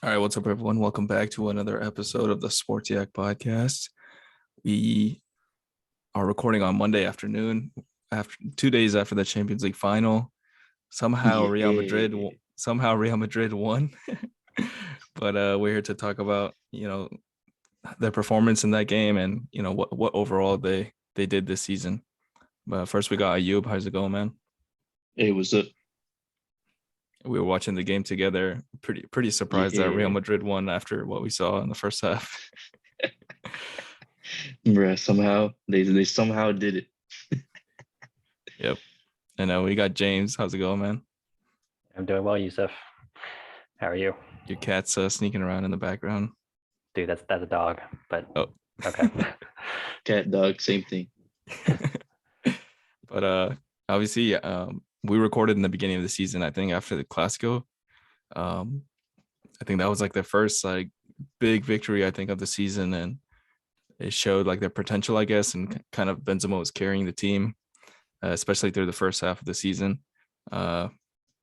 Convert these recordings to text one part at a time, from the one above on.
All right, what's up, everyone? Welcome back to another episode of the Sports Yak podcast. We are recording on Monday afternoon, after 2 days after the Champions League final. Somehow Real Madrid, Yeah. won, but we're here to talk about their performance in that game and what overall they did this season. But first, we got Ayub. How's it going, man? It was a We were watching the game together. Pretty surprised that Real yeah, Madrid won after what we saw in the first half. bruh. Somehow they somehow did it. Yep. And we got James. How's it going, man? I'm doing well, Yusuf. How are you? Your cat's sneaking around in the background. Dude, that's a dog, but Oh, okay. Cat, dog, same thing. But obviously, we recorded in the beginning of the season. I think after the Clasico, I think that was like their first like big victory, I think, of the season, and it showed like their potential, I guess, and kind of Benzema was carrying the team, especially through the first half of the season. But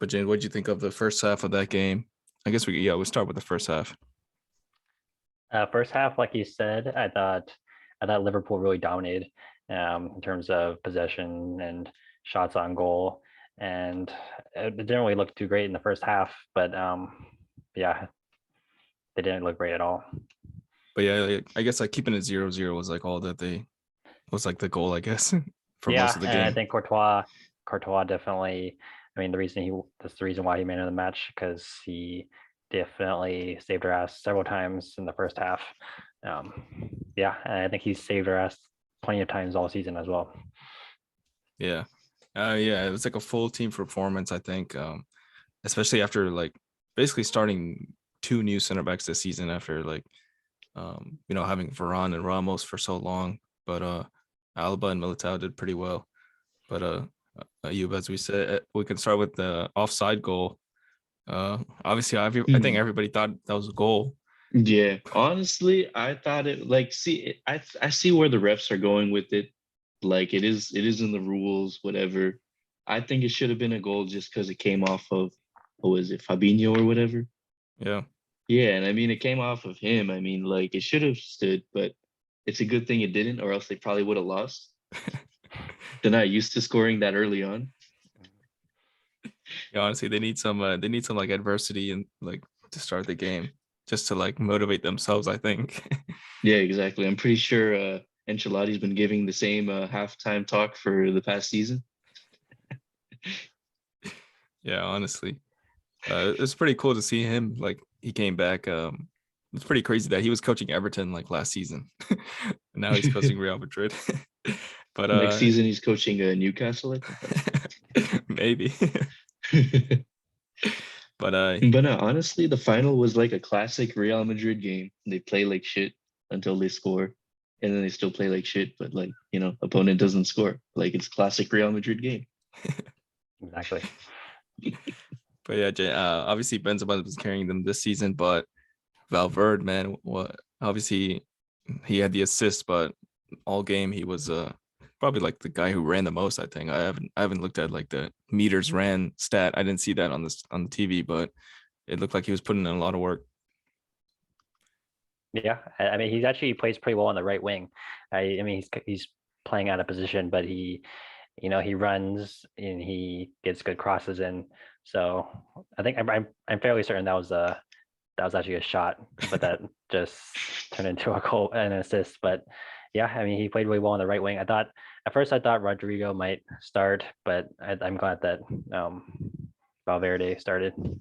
Jane, what did you think of the first half of that game? I guess we'll start with the first half. First half, like you said, I thought Liverpool really dominated in terms of possession and shots on goal, and it didn't really look too great in the first half. But yeah, they didn't look great at all. But yeah, I guess like keeping it 0-0 was like all that they was like the goal, I guess, for Yeah, most of the and I game. think Courtois definitely. I mean, that's the reason why he made it of the match, because he definitely saved our ass several times in the first half. Yeah, and I think he's saved our ass plenty of times all season as well. Yeah. Yeah, it was like a full team performance, I think. Especially after like basically starting two new center backs this season after like having Varane and Ramos for so long. But Alba and Militao did pretty well. But Ayub, as we said, we can start with the offside goal. Obviously, I think everybody thought that was a goal. Yeah, honestly, I thought it like I see where the refs are going with it. Like it is in the rules, whatever. I think it should have been a goal just because it came off of what was it, Fabinho or whatever. Yeah. Yeah, and I mean it came off of him. I mean, like it should have stood, but it's a good thing it didn't, or else they probably would have lost. They're not used to scoring that early on. Yeah, honestly, they need some like adversity and like to start the game just to like motivate themselves, I think. Yeah, exactly. I'm pretty sure Ancelotti's been giving the same halftime talk for the past season. Yeah, honestly. It's pretty cool to see him like he came back. It's pretty crazy that he was coaching Everton like last season. Now he's coaching Real Madrid. But Next season he's coaching Newcastle, I think. Maybe. But honestly, the final was like a classic Real Madrid game. They play like shit until they score, and then they still play like shit, but like, opponent doesn't score. Like it's classic Real Madrid game. Exactly. But yeah, obviously Benzema was carrying them this season, but Valverde, man, what obviously he had the assist, but all game he was probably like the guy who ran the most. I think I haven't looked at like the meters ran stat. I didn't see that on the TV, but it looked like he was putting in a lot of work. Yeah, I mean, he actually plays pretty well on the right wing. I mean, he's playing out of position, but he runs and he gets good crosses in. So I think I'm fairly certain that was actually a shot, but that just turned into a goal and an assist. But yeah, I mean, he played really well on the right wing. At first I thought Rodrigo might start, but I'm glad that Valverde started. Yeah,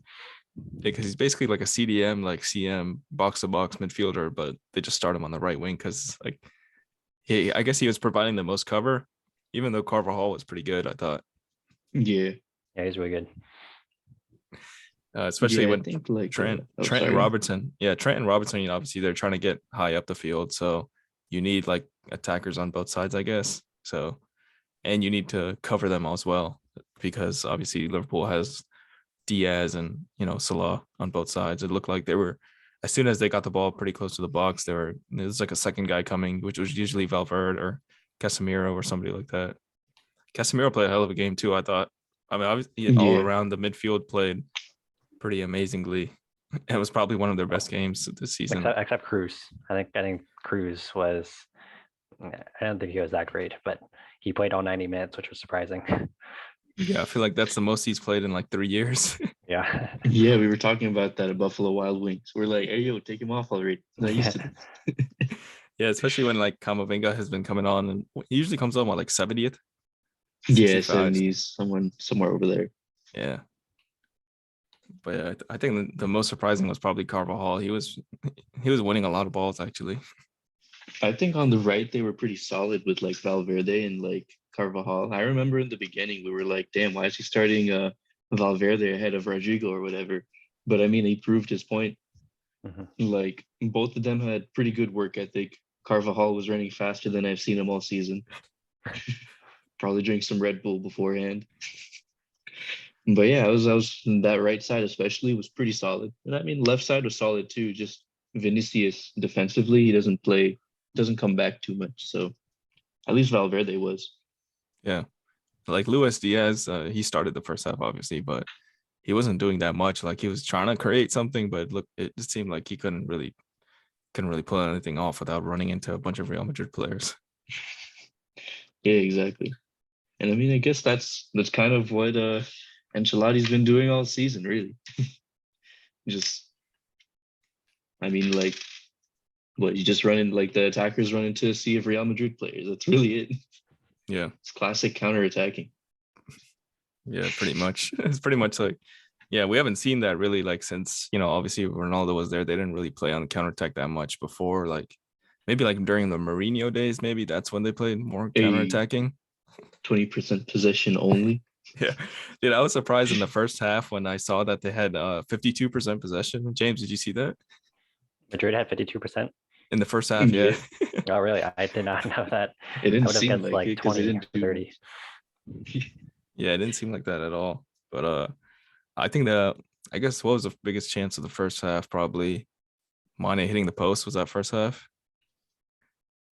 because he's basically like a CDM, like CM box to box midfielder, but they just start him on the right wing because like I guess he was providing the most cover, even though Carvajal was pretty good, I thought. Yeah. Yeah, he's really good. Especially when I think like Trent and Robertson. Yeah, Trent and Robertson, obviously they're trying to get high up the field. So you need like attackers on both sides, I guess. So, and you need to cover them as well, because obviously Liverpool has Diaz and, Salah on both sides. It looked like they were, as soon as they got the ball pretty close to the box, there was like a second guy coming, which was usually Valverde or Casemiro or somebody like that. Casemiro played a hell of a game too, I thought. I mean, obviously all around the midfield played pretty amazingly. It was probably one of their best games this season. except Cruz. I think Cruz was. I don't think he was that great, but he played all 90 minutes, which was surprising. Yeah, I feel like that's the most he's played in like 3 years. Yeah. Yeah, we were talking about that at Buffalo Wild Wings. We're like, hey, yo, take him off already. Not used to this. Yeah, especially when like Kamavinga has been coming on, and he usually comes on what, like 70th, Yeah, 65. 70s, somewhere over there. Yeah, but yeah, I think the most surprising was probably Carvajal. He was winning a lot of balls actually. I think on the right they were pretty solid with like Valverde and like Carvajal. I remember in the beginning we were like, damn, why is he starting Valverde ahead of Rodrigo or whatever? But I mean, he proved his point. Mhm. Like both of them had pretty good work ethic. Carvajal was running faster than I've seen him all season. Probably drink some Red Bull beforehand. But yeah, I was that right side especially was pretty solid. And I mean left side was solid too. Just Vinicius defensively, he doesn't come back too much. So at least Valverde was. Yeah, like Luis Diaz, he started the first half obviously, but he wasn't doing that much. Like he was trying to create something, but look, it just seemed like he couldn't really pull anything off without running into a bunch of Real Madrid players. Yeah, exactly. And I mean, I guess that's kind of what Ancelotti's been doing all season, really. Just, I mean, like, what you just run in, like the attackers run into a sea of Real Madrid players. That's really it. Yeah, It's classic counterattacking. yeah, pretty much. It's pretty much like, yeah, we haven't seen that really like since, obviously Ronaldo was there. They didn't really play on the counterattack that much before. Like maybe like during the Mourinho days, maybe that's when they played more A counterattacking. 20% possession only. Yeah, dude, I was surprised in the first half when I saw that they had 52% possession. James, did you see that Madrid had 52%. in the first half? Yeah, Yeah, Oh, really? I did not know that. it I didn't would have seem guessed like like it because they 20 didn't or do 30. yeah, it didn't seem like that at all. But I think I guess what was the biggest chance of the first half? Probably Mane hitting the post. Was that first half?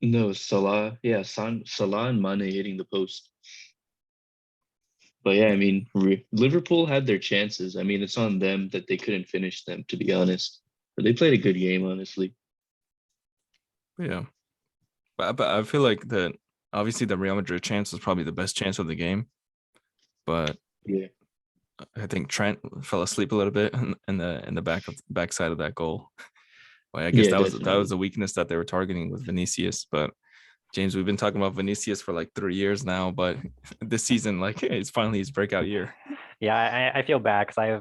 no Salah. Yeah, Salah and Mane hitting the post. But yeah, I mean, Liverpool had their chances. I mean, it's on them that they couldn't finish them, to be honest. But they played a good game, honestly. Yeah, but I feel like that obviously the Real Madrid chance was probably the best chance of the game. But Yeah. I think Trent fell asleep a little bit in the backside of that goal. Well, I guess Yeah, that was definitely. the weakness that they were targeting with Vinicius. But James, we've been talking about Vinicius for like 3 years now, but this season, like, it's finally his breakout year. Yeah, I feel bad because I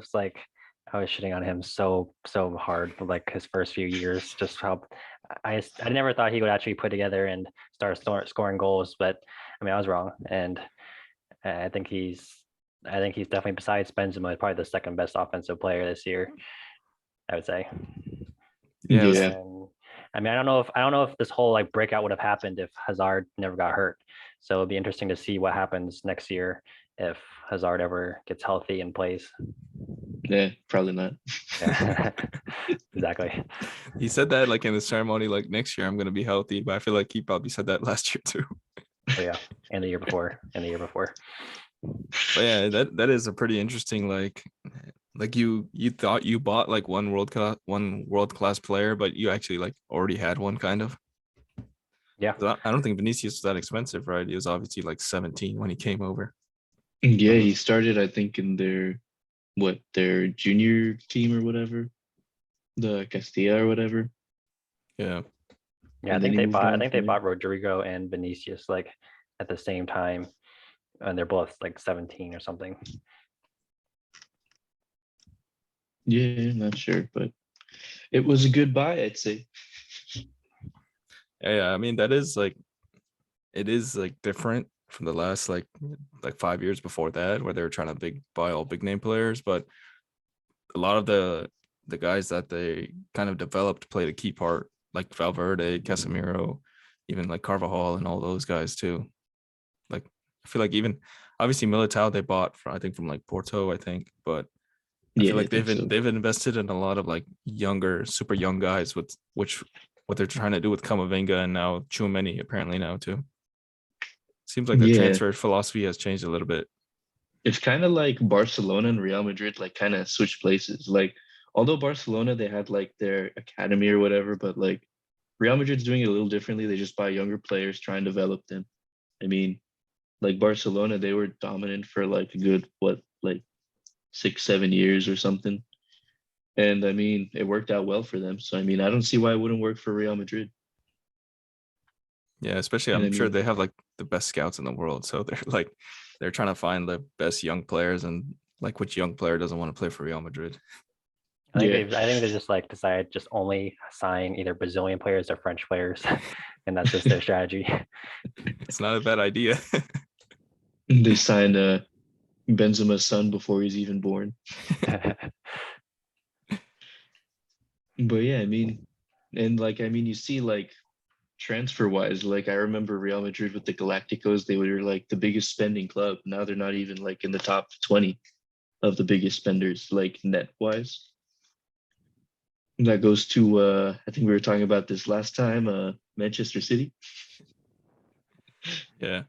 was shitting on him so hard for like his first few years. Just how I never thought he would actually put together and start scoring goals, but I mean I was wrong, and I think he's definitely besides Benzema probably the second best offensive player this year. I would say. Yeah, Yeah. And I mean, I don't know if this whole like breakout would have happened if Hazard never got hurt. So it'll be interesting to see what happens next year if Hazard ever gets healthy and plays. Yeah, probably not. Yeah, exactly. he said that like in the ceremony, like next year I'm gonna be healthy, but I feel like he probably said that last year too. Oh yeah, and the year before, and the year before. But yeah, that is a pretty interesting like you thought you bought like one world class player, but you actually like already had one kind of. Yeah, I don't think Vinicius was that expensive, right? He was obviously like 17 when he came over. Yeah, he started, I think, in their junior team or whatever, the Castilla or whatever. Yeah. yeah. And then he moved I on think they from there. bought Rodrigo and Vinicius like at the same time, and they're both like 17 or something. Yeah, not sure, but it was a good buy, I'd say. Yeah, I mean that is like it is like different from the last like 5 years before that where they were trying to buy all big name players, but a lot of the guys that they kind of developed played a key part, like Valverde, Casemiro, even like Carvajal and all those guys too. Like I feel like even obviously Militao they bought from I think from like Porto, I think, but I feel Yeah, I like think so. they've invested in a lot of like younger, super young guys with what they're trying to do with Kamavinga and now Tchouaméni apparently now too. Seems like their Yeah, transfer philosophy has changed a little bit. it's kind of like Barcelona and Real Madrid, like kind of switch places. Like although Barcelona they had like their academy or whatever, but like Real Madrid's doing it a little differently. They just buy younger players, try and develop them. I mean, like Barcelona, they were dominant for like a good what, like 6, 7 years or something. And I mean, it worked out well for them. So I mean, I don't see why it wouldn't work for Real Madrid. Yeah, especially And I I'm sure mean, they have like the best scouts in the world. So they're like they're trying to find the best young players and like which young player doesn't want to play for Real Madrid. yeah, I think they just like decided just only sign either Brazilian players or French players, and that's just their strategy. It's not a bad idea. they signed Benzema's son before he's even born. But yeah, I mean, and like I mean, you see like transfer wise, like I remember Real Madrid with the Galacticos, they were like the biggest spending club. Now they're not even like in the top 20 of the biggest spenders, like net wise. That goes to I think we were talking about this last time, Manchester City. Yeah.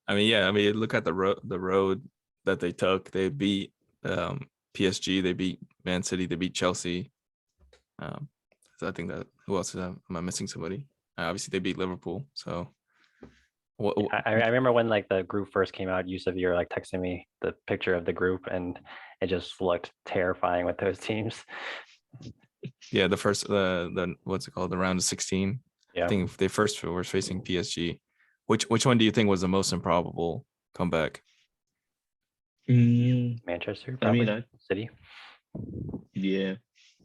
I mean, look at the road that they took. They beat PSG, they beat Man City, they beat Chelsea. So I think that who else am I missing somebody? Obviously they beat Liverpool. So what, I remember when like the group first came out, Yusuf, you were like texting me the picture of the group, and it just looked terrifying with those teams. yeah, the first the what's it called? The round of 16. I Yeah, think they first were facing PSG. Which one do you think was the most improbable comeback? Mm, Manchester I mean, probably, City. yeah,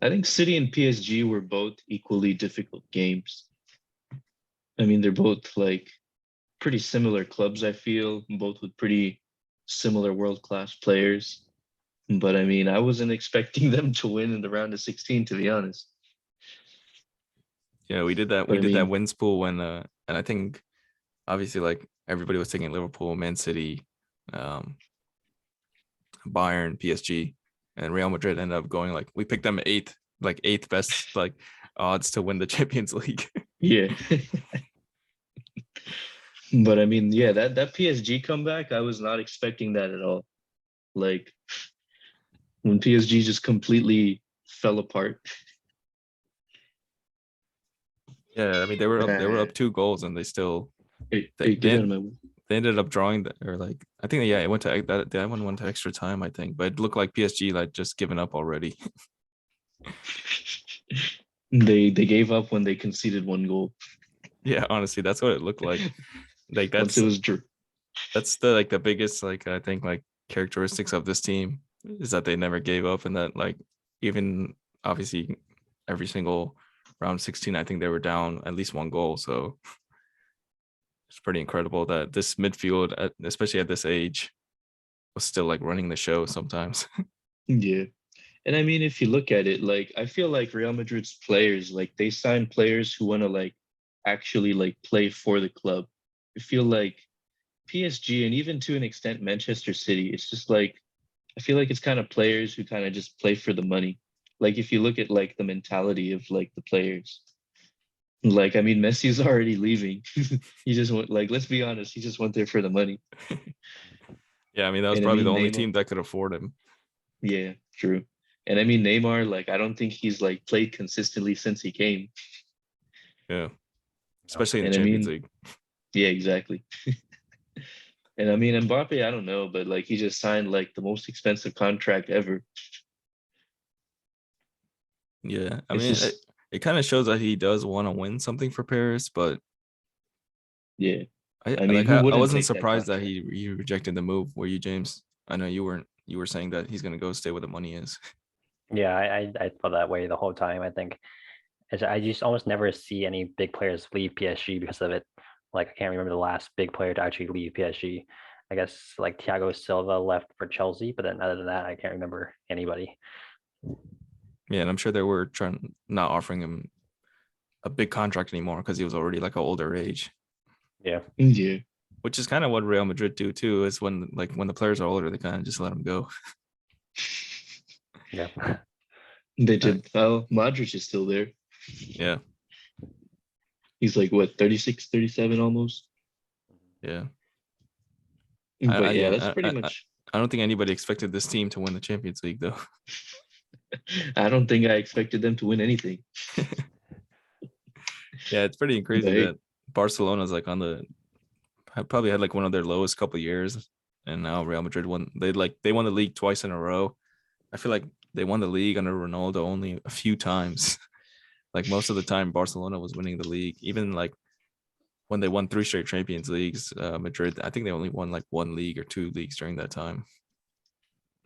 I think City and PSG were both equally difficult games. I mean, they're both like pretty similar clubs, I feel, both with pretty similar world class players. But I mean, I wasn't expecting them to win in the round of 16, to be honest. Yeah, we did that. But We I did that mean, wins pool when and I think obviously like everybody was taking Liverpool, Man City, um, Bayern, PSG, and Real Madrid ended up going like we picked them eighth, like eighth best like odds to win the Champions League. yeah. But I mean, yeah, that PSG comeback, I was not expecting that at all. Like when PSG just completely fell apart. Yeah, I mean they were up Uh, 2 goals and they still hey, they hey, get out they, of my way. they ended up drawing or like I think yeah it went to that one went to extra time I think, but it looked like PSG like just given up already. They gave up when they conceded 1 goal. Yeah, honestly, that's what it looked like. Like Once it was that's the like the biggest like I think like characteristics of this team is that they never gave up and that like even obviously every single round 16 I think they were down at least 1 goal. So it's pretty incredible that this midfield especially at this age was still like running the show sometimes. yeah. And I mean, if you look at it, like I feel like Real Madrid's players, like they sign players who want to like actually like play for the club. I feel like PSG and even to an extent Manchester City, it's just like I feel like it's kind of players who kind of just play for the money. Like if you look at like the mentality of like the players, like I mean Messi's already leaving. He just went like let's be honest, he just went there for the money. Yeah, I mean that was And I probably the mean only Neymar, team that could afford him. yeah, true. And I mean Neymar, like I don't think he's like played consistently since he came. Yeah, No. especially in the And I Champions mean, League. yeah, exactly. And I mean Mbappe, I don't know, but like he just signed like the most expensive contract ever. Yeah, I It's mean just it kind of shows that he does want to win something for Paris, but yeah. I I mean, like who I wouldn't wasn't take that surprised that contract? he rejected the move. Were you, James? I know you weren't. You were saying that he's gonna go stay where the money is. Yeah, I felt that way the whole time. I think I just almost never see any big players leave PSG because of it. Like I can't remember the last big player to actually leave PSG. I guess like Thiago Silva left for Chelsea, but then other than that, I can't remember anybody. Yeah, and I'm sure they were trying not offering him a big contract anymore because he was already like an older age. Yeah, Yeah. Which is kind of what Real Madrid do too. Is when the players are older, they kind of just let them go. yeah. They Uh, did. Well, Modric is still there. yeah, He's like what, 36, 37 almost. yeah. But yeah, Yeah, that's pretty much I don't think anybody expected this team to win the Champions League though. I don't think I expected them to win anything. Yeah, it's pretty crazy But that Barcelona's like probably had like one of their lowest couple years, and now Real Madrid won. They won the league twice in a row. I feel like they won the league under Ronaldo only a few times. Like most of the time, Barcelona was winning the league. Even like when they won 3 straight Champions Leagues, Madrid, I think they only won like 1 league or 2 leagues during that time.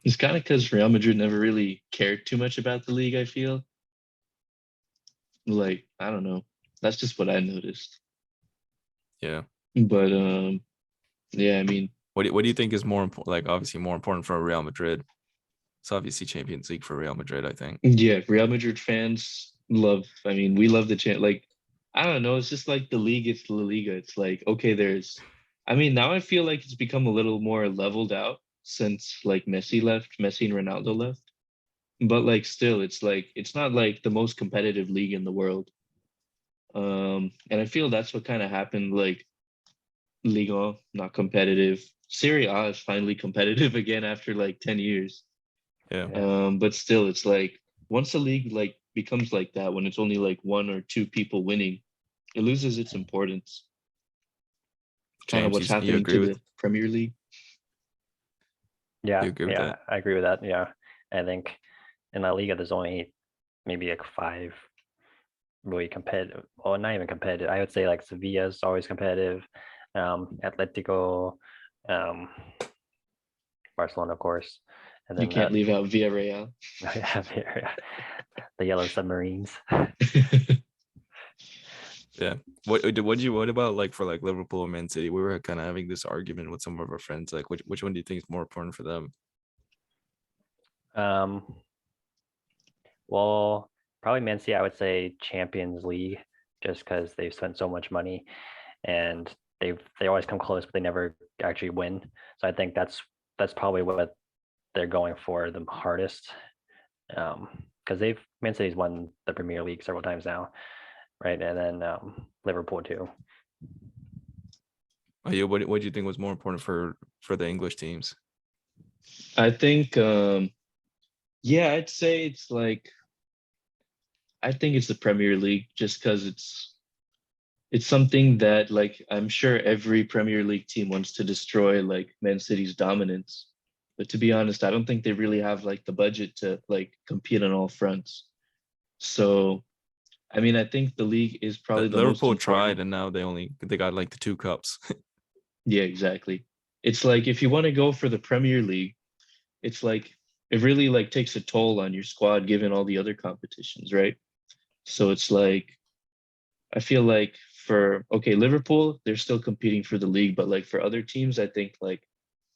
it's kind of because Real Madrid never really cared too much about the league, I feel. Like, I don't know. That's just what I noticed. Yeah. But yeah, I mean, What do you think is more important? Like obviously more important for Real Madrid. It's obviously Champions League for Real Madrid, I think. yeah, Real Madrid fans love, I mean, we love the chant. Like, I don't know, it's just like the league, it's La Liga. It's like, okay, I mean, now I feel like it's become a little more leveled out since like Messi and Ronaldo left. But like still, it's like it's not like the most competitive league in the world. And I feel that's what kind of happened. Like Liga, not competitive. Serie A is finally competitive again after like 10 years. Yeah. But still, it's like once a league like becomes like that, when it's only like one or two people winning, it loses its importance. Kind of James, what's you happening agree to with the Premier League. Yeah, you agree with yeah, that? I agree with that. Yeah, I think in La Liga there's only maybe like 5 really competitive. Well, not even competitive. I would say like Sevilla is always competitive. Atletico, um, Barcelona, of course, and You then can't leave out Villarreal. the Yellow Submarines. Yeah. What about like for like Liverpool and Man City? We were kind of having this argument with some of our friends. Like which one do you think is more important for them? Um, well, probably Man City, I would say Champions League, just because they've spent so much money and they always come close, but they never actually win. So I think that's probably what they're going for the hardest. Because Man City's won the Premier League several times now, right? And then Liverpool too. Oh, yeah, what do you think was more important for the English teams? I think yeah, I'd say it's like I think it's the Premier League just because it's something that like I'm sure every Premier League team wants to destroy like Man City's dominance. But to be honest, I don't think they really have like the budget to like compete on all fronts. So I mean, I think the league is probably the most Liverpool tried, important. and now they got like the 2 cups. Yeah, exactly. It's like if you want to go for the Premier League, it's like it really like takes a toll on your squad given all the other competitions, right? So it's like I feel like for okay, Liverpool, they're still competing for the league, but like for other teams, I think like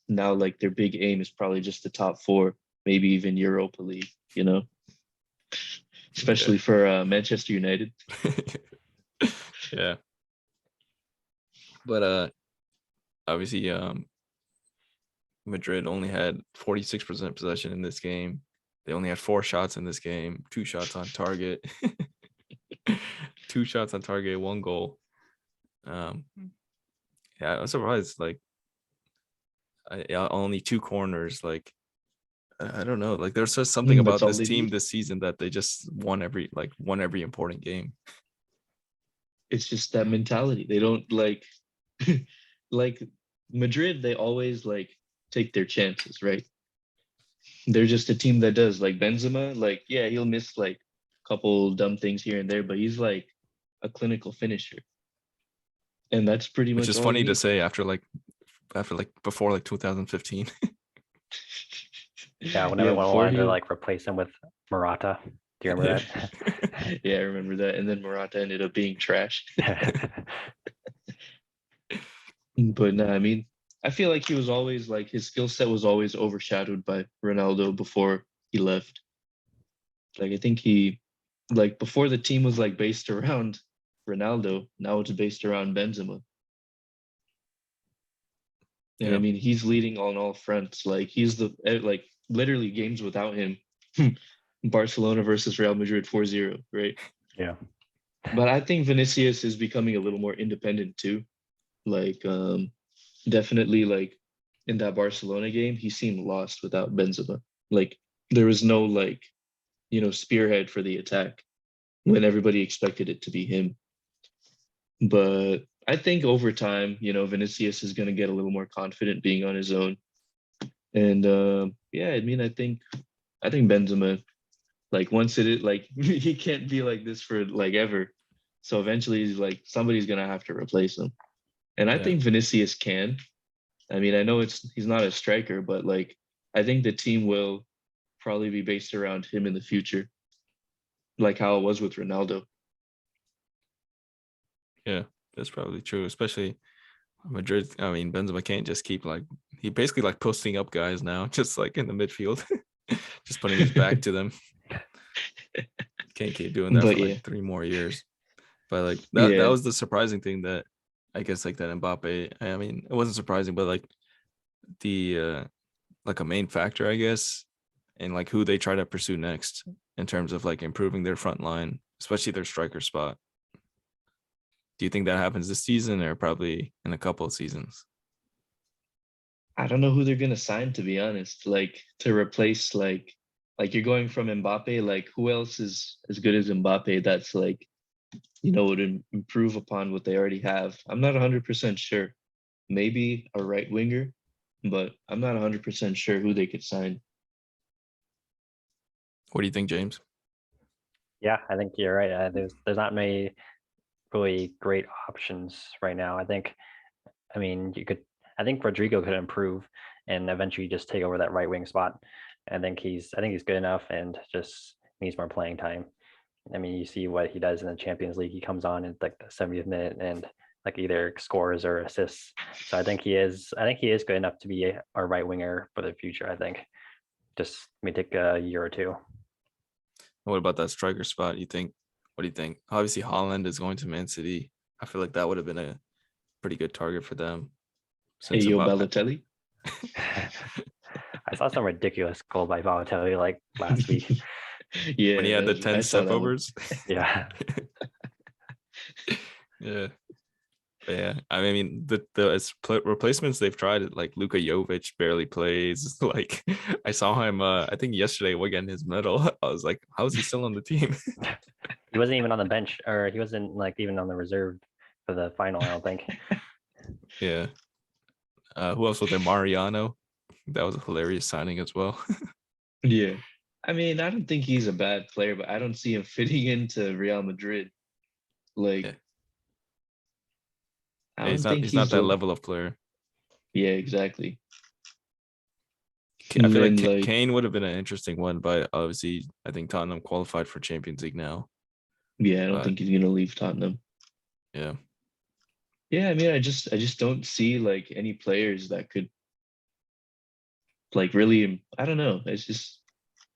now like their big aim is probably just the top 4, maybe even Europa League, you know, Yeah. especially for Manchester United. Yeah. But obviously Madrid only had 46% possession in this game. They only had 4 shots in this game, 2 shots on target. 2 shots on target, 1 goal. Um yeah, I'm surprised like only 2 corners. Like I don't know. Like there's just something That's about all this they team need. this season that they just won every important game. It's just that mentality. They don't like like Madrid, they always like take their chances, right? They're just a team that does like Benzema, like yeah, he'll miss like a couple dumb things here and there, but he's like a clinical finisher. And that's pretty Which much is all you funny to need. say after before like 2015. Yeah, when Yeah, everyone before wanted to he like replace him with Murata. Do you Yeah. remember that? yeah, I remember that. And then Morata ended up being trash. But no, I mean, I feel like he was always like his skill set was always overshadowed by Ronaldo before he left. Like I think he like before the team was like based around Ronaldo, now it's based around Benzema. And I Yeah. mean, he's leading on all fronts. Like he's the like literally games without him. Barcelona versus Real Madrid 4-0, right? Yeah. But I think Vinicius is becoming a little more independent too. Like definitely like in that Barcelona game, he seemed lost without Benzema. Like there was no like spearhead for the attack when everybody expected it to be him. But I think over time, Vinicius is going to get a little more confident being on his own. And yeah, I mean, I think Benzema, like once it is like he can't be like this for like ever. So eventually, he's like somebody's gonna have to replace him. And I Yeah. think Vinicius can. I mean, I know he's not a striker, but like I think the team will probably be based around him in the future, like how it was with Ronaldo. Yeah, that's probably true. Especially Madrid. I mean, Benzema can't just keep like he basically like posting up guys now, just like in the midfield, just putting his back to them. Can't keep doing that for But like yeah, 3 more years. But like that yeah, was the surprising thing that I guess like that Mbappe. I mean, it wasn't surprising, but like the like a main factor, I guess, and like who they try to pursue next in terms of like improving their front line, especially their striker spot. Do you think that happens this season or probably in a couple of seasons? I don't know who they're gonna sign to be honest. Like to replace like you're going from Mbappe. Like who else is as good as Mbappe? That's like would improve upon what they already have. I'm not 100% sure. Maybe a right winger, but I'm not 100% sure who they could sign. What do you think, James? Yeah, I think you're right. There's not many really great options right now. I mean, I think Rodrigo could improve and eventually just take over that right wing spot. I think he's good enough and just needs more playing time. I mean, you see what he does in the Champions League. He comes on in like the 70th minute and like either scores or assists. So I think he is good enough to be a right winger for the future. I think just may take a year or two. What about that striker spot? What do you think? Obviously, Holland is going to Man City. I feel like that would have been a pretty good target for them. Hey, Since yo, about Balotelli. I saw some ridiculous goal by Balotelli like last week. when he Yeah, had the 10 I saw step that one. overs. Yeah. Yeah. But yeah, I mean the replacements they've tried it, like Luka Jovic barely plays. Like I saw him I think yesterday getting his medal. I was like, how is he still on the team? He wasn't even on the bench or he wasn't like even on the reserve for the final, I don't think. Yeah. Who else was there? Mariano. That was a hilarious signing as well. Yeah. I mean, I don't think he's a bad player, but I don't see him fitting into Real Madrid. Yeah. Like, I Yeah, don't think he's not he's that the. level of player. Yeah, exactly. I And feel like then like, Kane would have been an interesting one, but obviously I think Tottenham qualified for Champions League now. yeah, I don't But think he's gonna leave Tottenham. yeah. Yeah, I mean, I just don't see like any players that could like really. I don't know. It's just,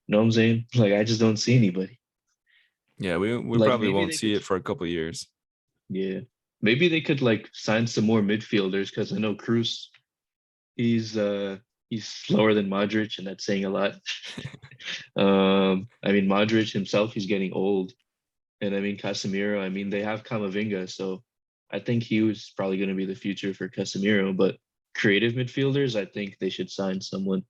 you know what I'm saying? Like, I just don't see anybody. Yeah, we Like, probably maybe won't they see could. it for a couple of years. Yeah, maybe they could like sign some more midfielders because I know Cruz. He's slower than Modric, and that's saying a lot. I mean, Modric himself, he's getting old. And I mean, Casemiro, I mean, they have Camavinga. So I think he was probably going to be the future for Casemiro. But creative midfielders, I think they should sign someone.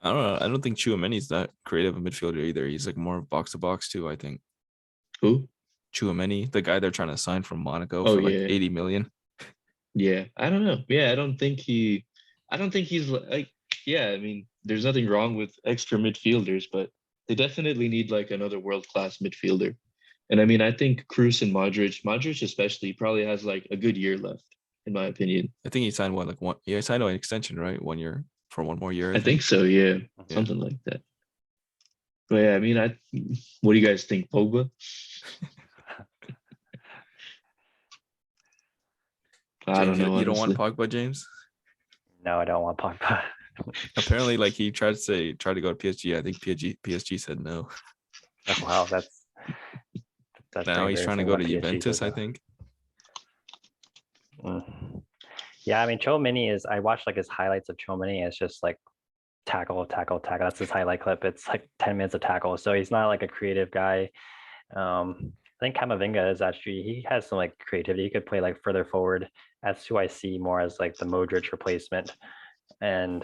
I don't know. I don't think Chouameni's that creative a midfielder either. He's like more box to box too, I think. Who? Chouameni, the guy they're trying to sign from Monaco Oh, for like yeah. 80 million. Yeah. I don't know. Yeah. I don't think he's like, yeah. I mean, there's nothing wrong with extra midfielders, but they definitely need like another world class midfielder. And I mean, I think Cruz and Modric especially, probably has like a good year left, in my opinion. I think he signed what like one. Yeah, he signed an extension, right? 1 year for 1 more year, I I think think. so, yeah, Yeah. something like that. But yeah, I mean, what do you guys think, Pogba? I don't James, know, you don't want honestly. Pogba, James? No, I don't want Pogba. Apparently, like he tried to go to PSG. I think PSG said no. Oh, wow, that's Now pretty he's trying to embarrassing go what to PSG says Juventus, I now. think. Mm. Yeah, I mean, Chouameni is. I watched like his highlights of Chouameni. It's just like tackle, tackle, tackle. That's his highlight clip. It's like 10 minutes of tackle. So he's not like a creative guy. I think Kamavinga is actually he has some like creativity. He could play like further forward. That's who I see more as like the Modric replacement. And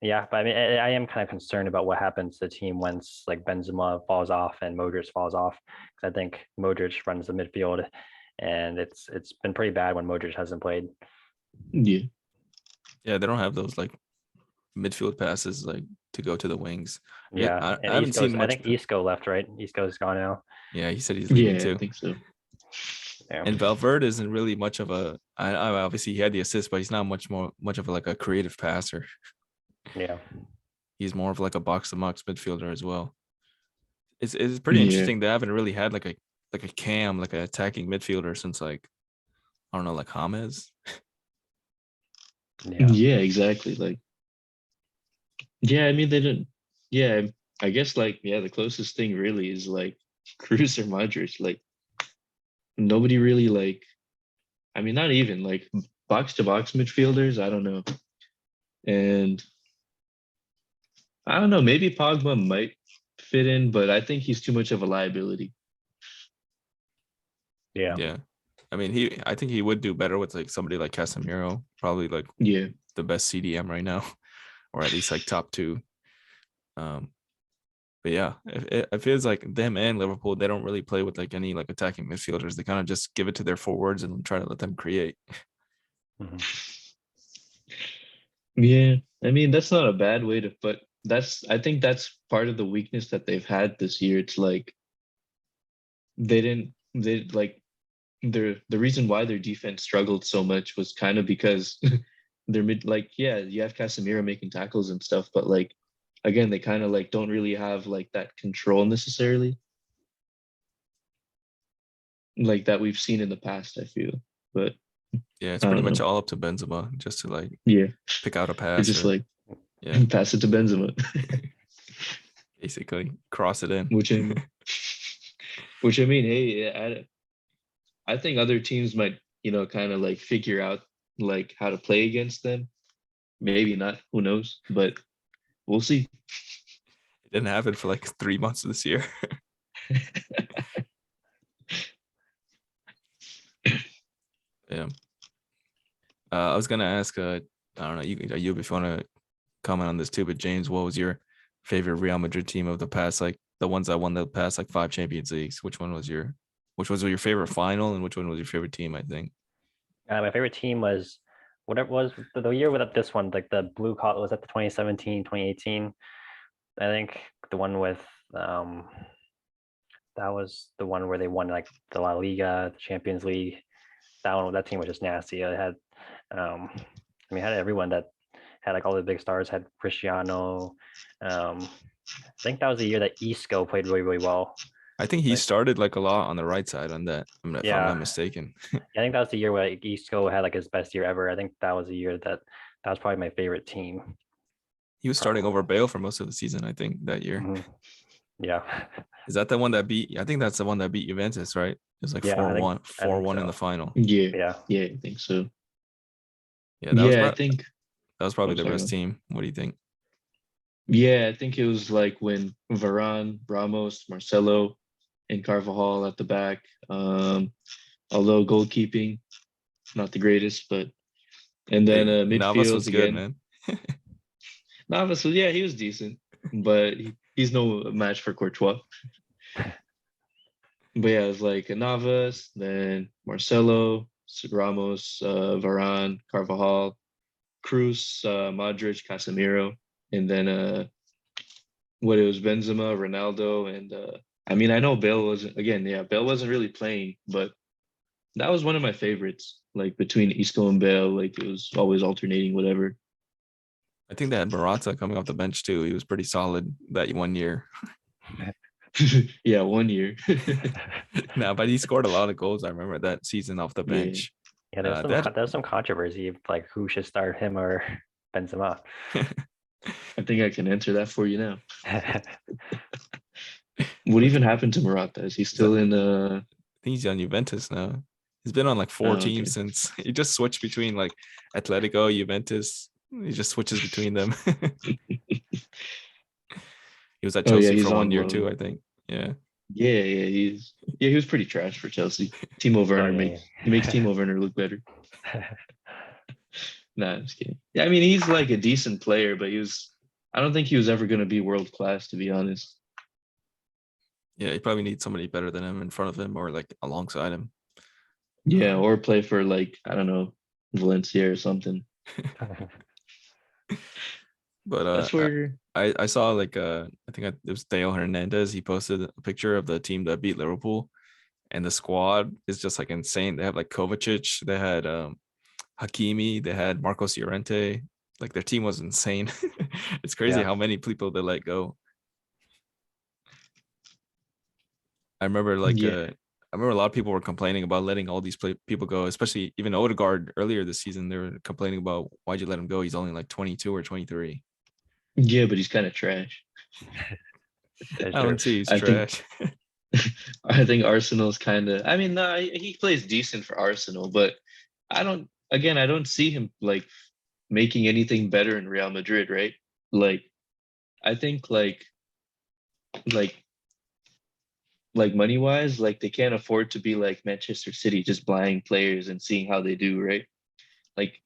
Yeah, but I mean, I am kind of concerned about what happens to the team once like Benzema falls off and Modric falls off. Because I think Modric runs the midfield, and it's been pretty bad when Modric hasn't played. Yeah. Yeah, they don't have those like midfield passes like to go to the wings. Yeah, I and haven't seen I much. think Isco left, right? Isco's gone now. Yeah, he said he's leaving Yeah, I too. think so. Yeah, And Valverde isn't really much of a. I obviously he had the assist, but he's not much of like a creative passer. yeah, He's more of like a box to box midfielder as well. It's pretty Yeah. interesting. They haven't really had like a cam, like an attacking midfielder since like I don't know, like James. yeah. Yeah, exactly. Like, yeah, I mean they didn't. Yeah, I guess like the closest thing really is like Cruz or Modric. Like nobody really like. I mean, not even like box to box midfielders. I don't know. And I don't know. Maybe Pogba might fit in, but I think he's too much of a liability. Yeah. Yeah. I mean, I think he would do better with like somebody like Casemiro, probably like Yeah. the best CDM right now, or at least like top two. But yeah, it feels like them and Liverpool, they don't really play with like any like attacking midfielders. They kind of just give it to their forwards and try to let them create. Mhm. Yeah. I mean, that's not a bad way to put I think that's part of the weakness that they've had this year. It's like they like the reason why their defense struggled so much was kind of because they're mid like yeah, you have Casemiro making tackles and stuff, but like again, they kind of like don't really have like that control necessarily. Like that we've seen in the past, I feel. But Yeah, it's I pretty don't much know. all up to Benzema just to like Yeah. pick out a It's pass just or like yeah, pass it to Benzema. basically cross it in. which I which I mean, hey, I think other teams might, kind of like figure out like how to play against them. Maybe not, who knows? But we'll see. It didn't happen for like 3 months this year. Yeah. I was gonna ask, I don't know, you if you want to comment on this too, but James, what was your favorite Real Madrid team of the past, like the ones that won the past like 5 Champions Leagues? Which was your favorite final, and which one was your favorite team? I think. My favorite team was whatever it was the year without this one, like the blue collar was at the 2017, 2018. I think the one with that was the one where they won like the La Liga, the Champions League. That team was just nasty. It had I mean, it had everyone that had like all the big stars, had Cristiano. I think that was the year that Isco played really, really well. I think he Like, started like a lot on the right side on that, if I'm not yeah, mistaken. I think that was the year where Isco had like his best year ever. I think that was the year that was probably my favorite team. He was starting Probably. over Bale for most of the season, I think, that year. Mhm. Yeah, Is that the one that beat? I think that's the one that beat Juventus, right? It was like yeah, 4-1, I think 4-1 in the so. final. Yeah. Yeah, Yeah, I think so. Yeah, Yeah, I think. that was probably Oh, their sorry. best team. What do you think? Yeah, I think it was like when Varane, Ramos, Marcelo, and Carvajal at the back. Although goalkeeping, not the greatest, but and then Hey, Navas midfield was good, again. man. Navas, yeah, he was decent, but he's no match for Courtois. But yeah, it was like Navas, then Marcelo, Ramos, Varane, Carvajal, Cruz, Modric, Casemiro, and then what it was Benzema, Ronaldo, and I mean I know Bale wasn't again, yeah, Bale wasn't really playing, but that was one of my favorites. Like between Isco and Bale, like it was always alternating, whatever. I think they had Morata coming off the bench too. He was pretty solid that one year. Yeah, 1 year. Nah, but he scored a lot of goals. I remember that season off the Yeah, bench. yeah. That There's some controversy of like who should start him or Benzema. I think I can answer that for you now. I What even happened to Morata? Is he is that, still in I think he's on Juventus now. He's been on like four oh, teams okay. since he just switched between like Atletico, Juventus. He just switches between them. He was at Oh yeah, Chelsea he's for one on year too, loan. I think. Yeah. He was pretty trash for Chelsea. Timo Werner yeah, makes Timo Werner look better. Nah, I'm just kidding. Yeah, I mean he's like a decent player, but he was I don't think he was ever going to be world class, to be honest. Yeah, he probably needs somebody better than him in front of him or like alongside him. Yeah, or play for like I don't know Valencia or something. But That's where I saw like I think it was Theo Hernandez. He posted a picture of the team that beat Liverpool, and the squad is just like insane. They have like Kovacic, they had Hakimi, they had Marcos Llorente. Like their team was insane. It's crazy Yeah. how many people they let go. I remember like yeah I remember a lot of people were complaining about letting all these people go, especially even Odegaard earlier this season. They were complaining about why'd you let him go? He's only like 22 or 23. yeah, but he's kind of trash. That's I true. don't see he's I think trash. I think Arsenal's kind of. I mean, no, he plays decent for Arsenal, but I don't. Again, I don't see him like making anything better in Real Madrid, right? Like, I think like money wise, like they can't afford to be like Manchester City, just buying players and seeing how they do, right? Like,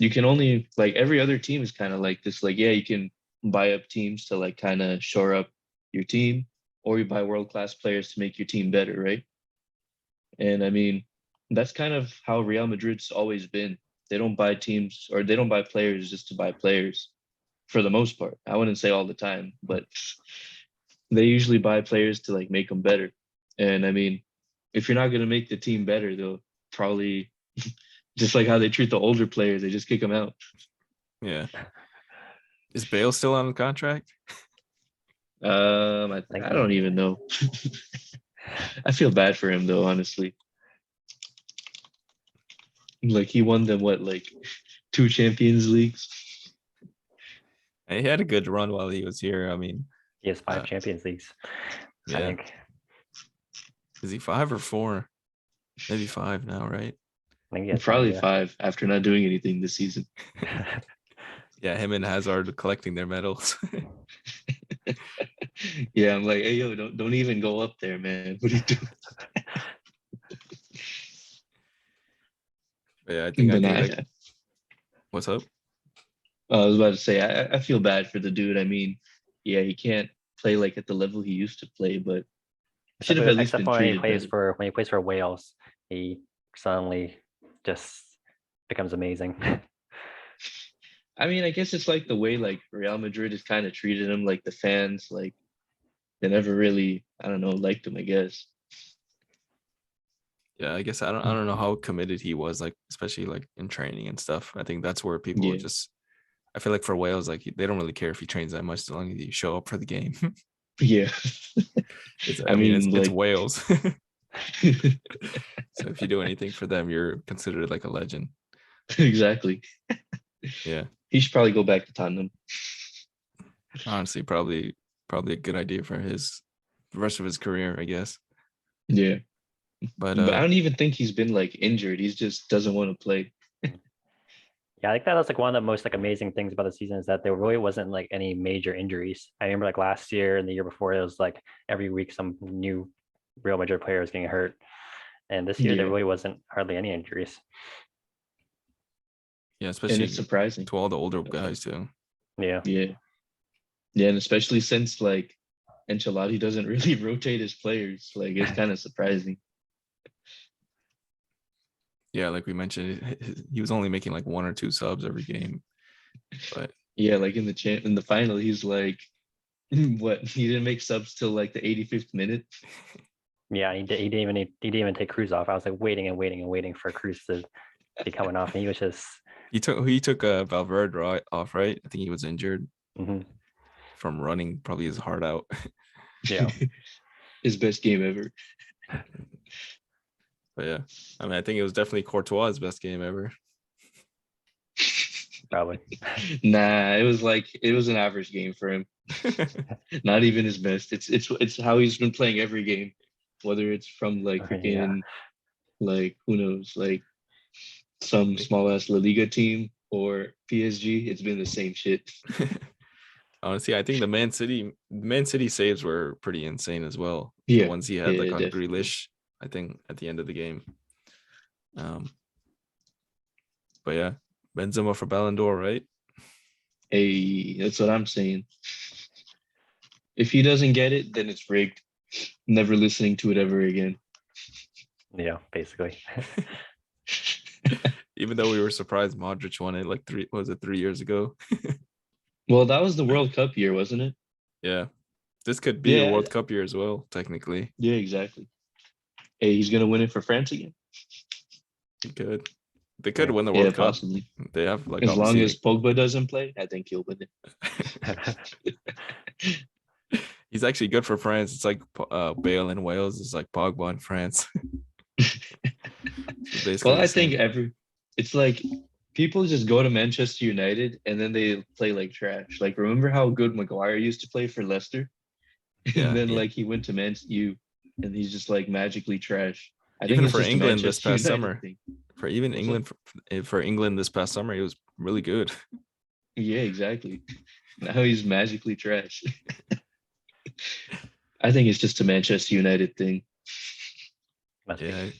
you can only like every other team is kind of like this. Like, yeah, you can buy up teams to like kind of shore up your team, or you buy world class players to make your team better, right? And I mean, that's kind of how Real Madrid's always been. They don't buy teams or they don't buy players just to buy players for the most part. I wouldn't say all the time, but they usually buy players to like make them better. And I mean, if you're not going to make the team better, they'll probably just like how they treat the older players, they just kick them out. Yeah. Is Bale still on the contract? Think I so. don't even know. I feel bad for him though, honestly. Like he won them what, like 2 Champions Leagues? He had a good run while he was here. I mean, He has 5 uh, Champions Leagues, I yeah. think. Is he 5 or 4? Maybe 5 now, right? I think he has 5, Probably yeah. 5 after not doing anything this season. Yeah, him and Hazard collecting their medals. Yeah, I'm like, hey yo, don't even go up there, man. What are you doing? But yeah, I But think nah, like what's up? I was about to say, I feel bad for the dude. I mean, yeah, he can't play like at the level he used to play, but should have at least Except been for treated better. when he plays for Wales, he suddenly just becomes amazing. I mean, I guess it's like the way like Real Madrid has kind of treated him, like the fans, like they never really, I don't know, liked him, I guess. Yeah, I guess I don't know how committed he was, like especially like in training and stuff. I think that's where people Yeah, just I feel like for Wales, like they don't really care if he trains that much as long as you show up for the game. yeah. It's I I mean mean, it's like, Wales. So if you do anything for them, you're considered like a legend. exactly. Yeah. He should probably go back to Tottenham. Honestly, probably a good idea for his the rest of his career, I guess. Yeah, But but I don't even think he's been like injured. He's just doesn't want to play. Yeah, I think that was like one of the most like amazing things about the season is that there really wasn't like any major injuries. I remember like last year and the year before, it was like every week some new Real Madrid player was getting hurt. And this year there Yeah, really wasn't hardly any injuries. yeah, and it's especially surprising. to all the older guys too. Yeah. Yeah, yeah, and especially since like Ancelotti doesn't really rotate his players. Like it's kind of surprising. Yeah, like we mentioned, he was only making like 1 or 2 subs every game. But Yeah, like in the final, he's like, what? He didn't make subs till like the 85th minute. Yeah, he didn't even take Cruz off. I was like waiting and waiting and waiting for Cruz to be coming off, and he was just he took Valverde off, right? I think he was injured mhm. from running probably his heart out. Yeah, His best game ever. But yeah, I mean, I think it was definitely Courtois' best game ever. probably. Nah, it was an average game for him. Not even his best. It's how he's been playing every game, whether it's from like Yeah, freaking like who knows like some small ass La Liga team or PSG. It's been the same shit. Honestly, I think the Man City saves were pretty insane as well. The Yeah, ones he had yeah, like on definitely. Grealish, I think at the end of the game. Um, but yeah, Benzema for Ballon d'Or, right? Hey, that's what I'm saying. If he doesn't get it, then it's rigged. Never listening to it ever again. Yeah, basically. Even though we were surprised Modric won it like 3 years ago. Well, that was the World Cup year, wasn't it? Yeah. This could be a Yeah, World Cup year as well, technically. yeah, exactly. Hey, he's gonna win it for France again. He could. They could Yeah. win the Yeah, World Cup. possibly. They have like As long as obviously Pogba doesn't play, I think he'll win it. he's actually good for France. It's like Bale in Wales. It's like Pogba in France. It's basically Well, the I think same. it's like people just go to Manchester United and then they play like trash. Like, remember how good Maguire used to play for Leicester? And Yeah, then yeah. like he went to Man U and he's just like magically trash. I think Even it's for just a England this Manchester past United summer, thing. for even What's up? England for England this past summer, he was really good. Yeah, exactly. Now he's magically trash. I think it's just a Manchester United thing. Must be. Yeah,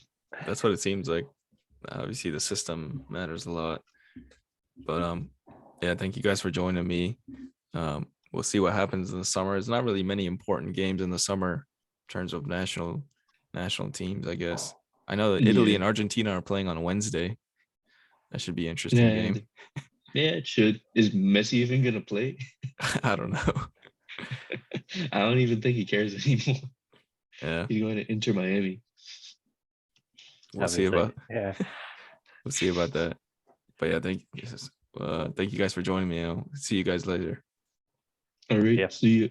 that's what it seems like. Obviously, the system matters a lot. But yeah, thank you guys for joining me. We'll see what happens in the summer. There's not really many important games in the summer in terms of national teams, I guess. I know that Italy Yeah. and Argentina are playing on Wednesday. That should be an interesting Yeah, game. yeah, it should. Is Messi even gonna play? I don't know. I don't even think he cares anymore. Yeah, He's going to Inter Miami. we'll see Obviously. about Yeah. we'll see about that. But yeah, thank you guys for joining me. I'll see you guys later. All right, Yeah. see you.